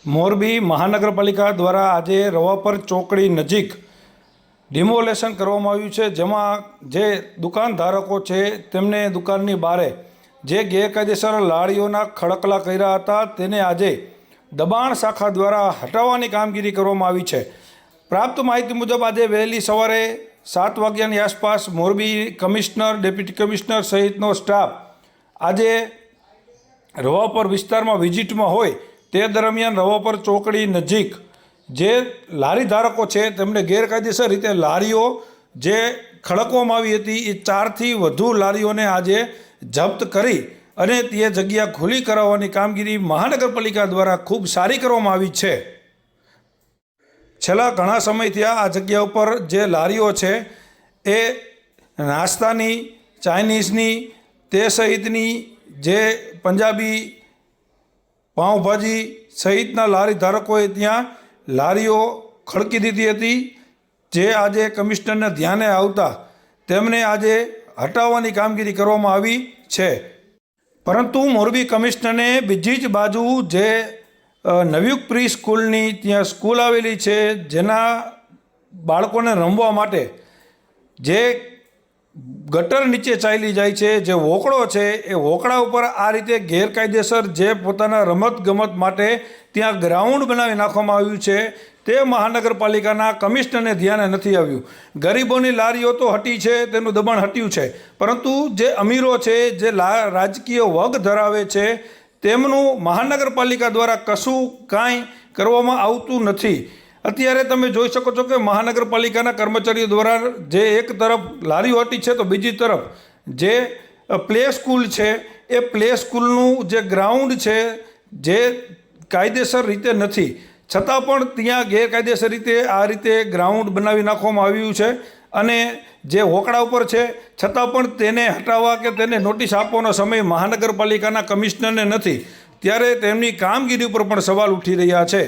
મોરબી મહાનગરપાલિકા દ્વારા આજે રવાપર ચોકડી નજીક ડિમોલેશન કરવામાં આવ્યું છે, જેમાં જે દુકાનધારકો છે તેમને દુકાનની બહારે જે ગેરકાયદેસર લારીઓના ખડકલા કર્યા હતા તેને આજે દબાણ શાખા દ્વારા હટાવવાની કામગીરી કરવામાં આવી છે। પ્રાપ્ત માહિતી મુજબ આજે વહેલી સવારે 7 વાગ્યાની આસપાસ મોરબી કમિશનર, ડેપ્યુટી કમિશનર સહિતનો સ્ટાફ આજે રવાપર વિસ્તારમાં વિઝિટમાં હોય તે દરમિયાન રવાપર ચોકડી નજીક જે લારી ધારકો છે તેમને ગેરકાયદેસર રીતે લારીઓ જે ખડકવામાં આવી હતી એ 4થી વધુ લારીઓને આજે જપ્ત કરી અને તે જગ્યા ખુલ્લી કરાવવાની કામગીરી મહાનગરપાલિકા દ્વારા ખૂબ સારી કરવામાં આવી છે। છેલ્લા ઘણા સમયથી આ જગ્યા ઉપર જે લારીઓ છે એ નાસ્તાની, ચાઇનીઝની તે સહિતની જે પંજાબી, પાઉંભાજી સહિતના લારી ધારકોએ ત્યાં લારીઓ ખડકી દીધી હતી, જે આજે કમિશનરને ધ્યાને આવતા તેમને આજે હટાવવાની કામગીરી કરવામાં આવી છે। પરંતુ મોરબી કમિશનરને બીજી જ બાજુ જે નવયુગ પ્રી સ્કૂલની ત્યાં સ્કૂલ આવેલી છે, જેના બાળકોને રમવા માટે જે ગટર નીચે ચાલી જાય છે, જે વોકળો છે એ વોકળા ઉપર આ રીતે ગેરકાયદેસર જે પોતાના રમતગમત માટે ત્યાં ગ્રાઉન્ડ બનાવી નાખવામાં આવ્યું છે તે મહાનગરપાલિકાના કમિશનરને ધ્યાને નથી આવ્યું। ગરીબોની લારીઓ તો હટી છે, તેનું દબાણ હટ્યું છે, પરંતુ જે અમીરો છે, જે રાજકીય વગ ધરાવે છે તેમનું મહાનગરપાલિકા દ્વારા કશું કાંઈ કરવામાં આવતું નથી। અત્યારે તમે જોઈ શકો છો કે મહાનગરપાલિકાના કર્મચારીઓ દ્વારા જે એક તરફ લારીઓ હટી છે તો બીજી તરફ જે પ્લે સ્કૂલ છે એ પ્લે સ્કૂલનું જે ગ્રાઉન્ડ છે જે કાયદેસર રીતે નથી, છતાં પણ ત્યાં ગેરકાયદેસર રીતે આ રીતે ગ્રાઉન્ડ બનાવી નાખવામાં આવ્યું છે અને જે હોકળા ઉપર છે છતાં પણ તેને હટાવવા કે તેને નોટિસ આપવાનો સમય મહાનગરપાલિકાના કમિશનરને નથી, ત્યારે તેમની કામગીરી ઉપર પણ સવાલ ઉઠી રહ્યા છે।